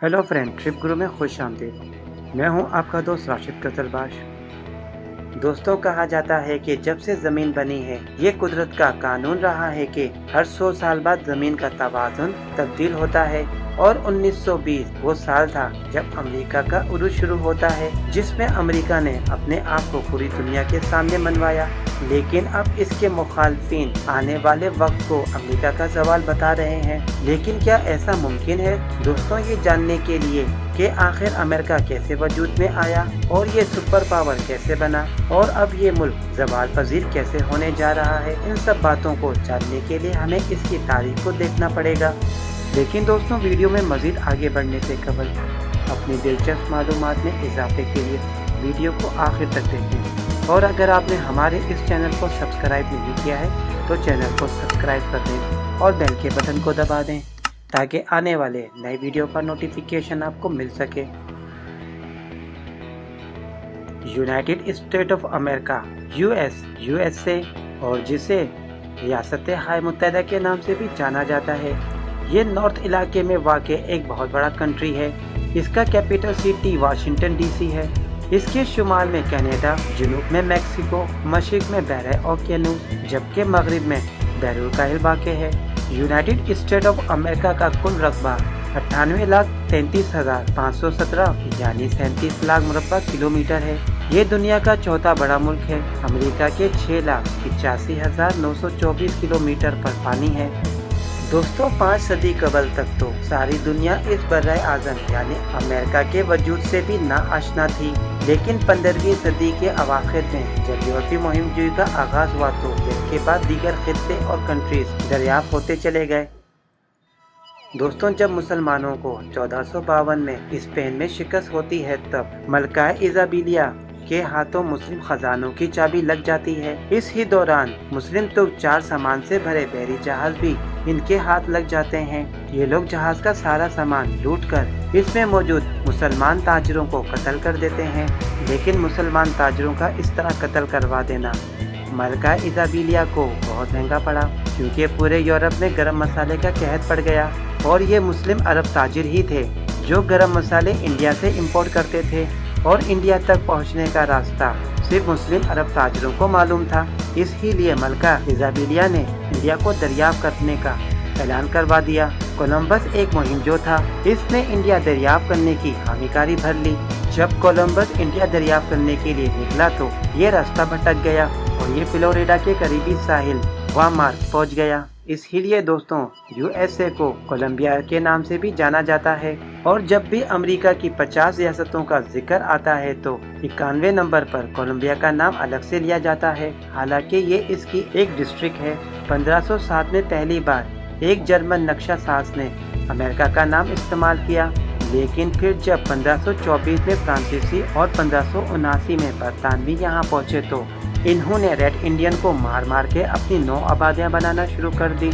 Hello friend, trip गुरु में खुश आमदीद। मैं हूं आपका दोस्त राशिद कतलबाश। दोस्तों, कहा जाता है कि जब से ज़मीन बनी है ये कुदरत का कानून रहा है कि हर 100 साल बाद ज़मीन का तवाज़ुन तब्दील होता है और 1920 वो साल था जब अमेरिका का उरूज शुरू होता है, जिसमें अमेरिका ने अपने आप को पूरी दुनिया के सामने मनवाया। लेकिन अब इसके मुखालफिन आने वाले वक्त को अमेरिका का ज़वाल बता रहे हैं। लेकिन क्या ऐसा मुमकिन है? दोस्तों, ये जानने के लिए कि आखिर अमेरिका कैसे वजूद में आया और ये सुपर पावर कैसे बना और अब ये मुल्क ज़वाल पजीर कैसे होने जा रहा है, इन सब बातों को जानने के लिए हमें इसकी तारीख को देखना पड़ेगा। लेकिन दोस्तों, वीडियो में मज़ीद आगे बढ़ने से कबल अपनी दिलचस्प मालूमात में इजाफे के लिए वीडियो को आखिर तक देखें, और अगर आपने हमारे इस चैनल को सब्सक्राइब नहीं किया है तो चैनल को सब्सक्राइब कर दें और बेल के बटन को दबा दें ताकि आने वाले नए वीडियो का नोटिफिकेशन आपको मिल सके। United state of America USA, और जिसे रियासत-ए मुत्तहिदा के नाम से भी जाना जाता है, ये नॉर्थ इलाके में वाक़ एक बहुत बड़ा कंट्री है। इसका कैपिटल सिटी वाशिंगटन डीसी है। इसके शुमाल में कनाडा, जनूब में मैक्सिको, मशरिक में बहर ओकियानूस, जबकि मगरिब में बहरुल काहिल वाक़ है। यूनाइटेड स्टेट ऑफ अमेरिका का कुल रकबा 98,33,517 यानी 37 लाख मुरब्बा किलोमीटर है। ये दुनिया का चौथा बड़ा मुल्क है। अमेरिका के 6,85,924 किलोमीटर पर पानी है। दोस्तों, 5 सदी कबल तक तो सारी दुनिया इस बर्रे आज़म यानी अमेरिका के वजूद से भी नाआशना थी। लेकिन 15वीं सदी के अवाखिर में जब यूरोपीय मुहिमजोई का आगाज हुआ तो इसके बाद दीगर खित्ते और कंट्रीज दरियाफ्त होते चले गए। दोस्तों, जब मुसलमानों को 1452 में स्पेन में शिकस्त होती है, तब मलका इज़ाबिलिया के हाथों मुस्लिम खजानों की चाबी लग जाती है। इस ही दौरान मुस्लिम तो 4 सामान से भरे बहरी जहाज भी इनके हाथ लग जाते हैं। ये लोग जहाज का सारा सामान लूटकर इसमें मौजूद मुसलमान ताजरों को कत्ल कर देते हैं। लेकिन मुसलमान ताजरों का इस तरह कत्ल करवा देना मलका इज़ाबिलिया को बहुत महंगा पड़ा, क्योंकि पूरे यूरोप में गरम मसाले का कहर पड़ गया और ये मुस्लिम अरब ताजिर ही थे जो गरम मसाले इंडिया से इंपोर्ट करते थे, और इंडिया तक पहुंचने का रास्ता सिर्फ मुस्लिम अरब ताजरों को मालूम था। इसीलिए मलका इज़ाबिलिया ने इंडिया को दरियाफ्त करने का ऐलान करवा दिया। कोलंबस एक मुहिम जो था, इसने इंडिया दरियाफ्त करने की हामीकारी भर ली। जब कोलंबस इंडिया दरियाफ्त करने के लिए निकला तो ये रास्ता भटक गया और ये फ्लोरिडा के करीबी साहिल वामार पहुंच गया। इसलिए दोस्तों, यूएसए को कोलंबिया के नाम से भी जाना जाता है। और जब भी अमेरिका की 50 रियासतों का जिक्र आता है तो 91 नंबर पर कोलंबिया का नाम अलग से लिया जाता है, हालांकि ये इसकी एक डिस्ट्रिक्ट है। 1507 में पहली बार एक जर्मन नक्शा साज ने अमेरिका का नाम इस्तेमाल किया, लेकिन फिर जब 1524 में फ्रांसीसी और 1579 में बरतानवी यहाँ पहुँचे तो इन्होंने रेड इंडियन को मार मार के अपनी 9 आबादियाँ बनाना शुरू कर दी।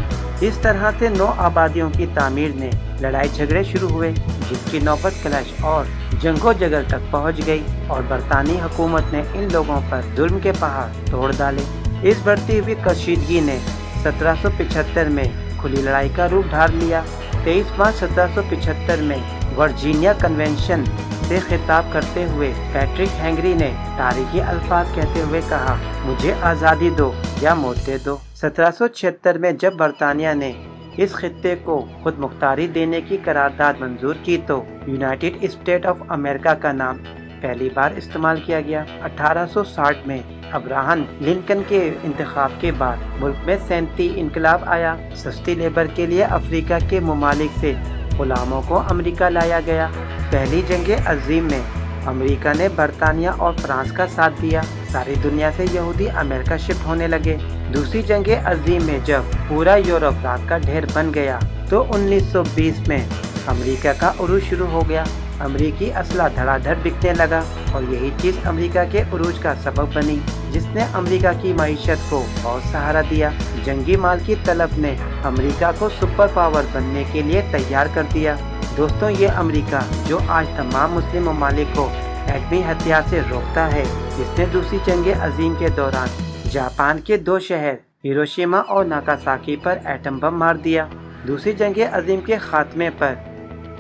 इस तरह से 9 आबादियों की तामीर में लड़ाई झगड़े शुरू हुए, जिसकी नौबत क्लैश और जंगो जगल तक पहुंच गई और बरतानी हुकूमत ने इन लोगों पर जुल्म के पहाड़ तोड़ डाले। इस बढ़ती हुई कशीदगी ने 1775 में खुली लड़ाई का रूप धार लिया। 23 मार्च 1775 में वर्जीनिया कन्वेंशन से खिताब करते हुए पैट्रिक हेनरी ने तारीखी अल्फाज कहते हुए कहा, मुझे आज़ादी दो या मौत दे दो। 1776 में जब बरतानिया ने इस खित्ते को खुद मुख्तारी देने की करारदाद मंजूर की तो यूनाइटेड स्टेट ऑफ अमेरिका का नाम पहली बार इस्तेमाल किया गया। 1860 में अब्राहम लिंकन के इंतखाब के बाद मुल्क में सैन्ती इनकलाब आया। सस्ती लेबर के लिए अफ्रीका के ममालिक से गुलामों को अमेरिका लाया गया। पहली जंग अजीम में अमेरिका ने बरतानिया और फ्रांस का साथ दिया। सारी दुनिया से यहूदी अमेरिका शिफ्ट होने लगे। दूसरी जंग अजीम में जब पूरा यूरोप राख का ढेर बन गया तो 1920 में अमेरिका का उरूज शुरू हो गया। अमेरिकी असला धड़ाधड़ बिकने लगा और यही चीज़ अमेरिका के उरूज का सबब बनी, जिसने अमेरिका की मईशत को बहुत सहारा दिया। जंगी माल की तलब ने अमेरिका को सुपर पावर बनने के लिए तैयार कर दिया। दोस्तों, ये अमेरिका जो आज तमाम मुस्लिम ममालिक को एटमी हथियार से रोकता है, जिसने दूसरी जंग अजीम के दौरान जापान के 2 शहर हिरोशिमा और नागासाकी पर एटम बम मार दिया। दूसरी जंग अजीम के खात्मे पर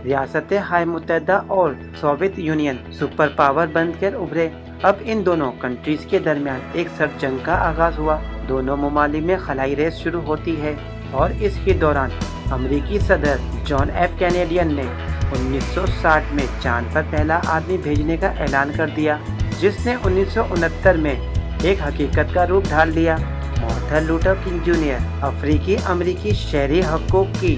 रियासत हाय मुत्तहिदा और सोवियत यूनियन सुपर पावर बनकर उभरे। अब इन दोनों कंट्रीज के दरमियान एक सर्द जंग का आगाज हुआ। दोनों ममालिक में खलाई रेस शुरू होती है और इसी दौरान अमेरिकी सदर जॉन एफ कैनेडी ने 1960 में चांद पर पहला आदमी भेजने का ऐलान कर दिया, जिसने 1969 में एक हकीकत का रूप ढाल लिया। मार्टिन लूथर किंग जूनियर अफ्रीकी अमेरिकी शहरी हकूक़ की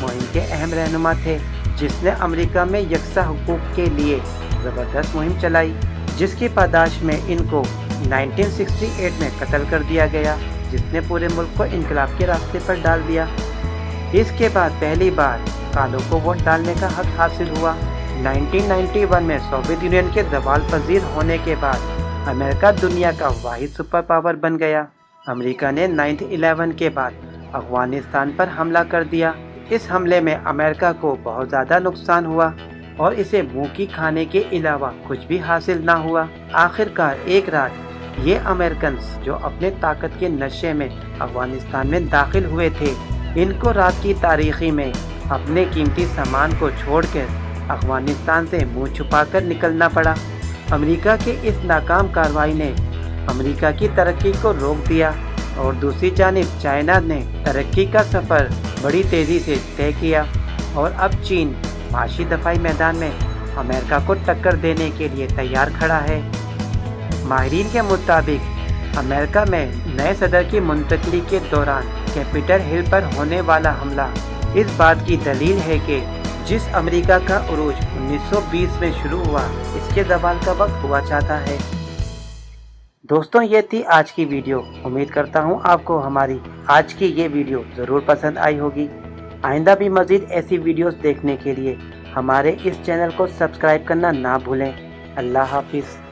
मुहिम के अहम रहनुमा थे, जिसने अमेरिका में यकसा हुकूक के लिए ज़बरदस्त मुहिम चलाई, जिसकी पादाश में इनको 1968 में कत्ल कर दिया गया, जिसने पूरे मुल्क को इनकलाब के रास्ते पर डाल दिया। इसके बाद पहली बार कालों को वोट डालने का हक हासिल हुआ। 1991 में सोवियत यूनियन के ज़वाल पजीर होने के बाद अमेरिका दुनिया का वाहिद सुपर पावर बन गया। अमेरिका ने 9/11 के बाद अफगानिस्तान पर हमला कर दिया। इस हमले में अमेरिका को बहुत ज़्यादा नुकसान हुआ और इसे मुंह की खाने के अलावा कुछ भी हासिल ना हुआ। आखिरकार एक रात ये अमेरिकन जो अपने ताकत के नशे में अफगानिस्तान में दाखिल हुए थे, इनको रात की तारीखी में अपने कीमती सामान को छोड़कर अफगानिस्तान से मुंह छुपाकर निकलना पड़ा। अमेरिका के इस नाकाम कार्रवाई ने अमेरिका की तरक्की को रोक दिया और दूसरी जानिब चाइना ने तरक्की का सफ़र बड़ी तेज़ी से तय किया और अब चीन माशी दफाई मैदान में अमेरिका को टक्कर देने के लिए तैयार खड़ा है। माहिरीन के मुताबिक अमेरिका में नए सदर की मुंतकली के दौरान कैपिटल हिल पर होने वाला हमला इस बात की दलील है कि जिस अमेरिका का उरूज 1920 में शुरू हुआ, इसके ज़वाल का वक्त हुआ चाहता है। दोस्तों, ये थी आज की वीडियो। उम्मीद करता हूँ आपको हमारी आज की ये वीडियो ज़रूर पसंद आई होगी। आइंदा भी मज़ीद ऐसी वीडियोस देखने के लिए हमारे इस चैनल को सब्सक्राइब करना ना भूलें। अल्लाह हाफिज़।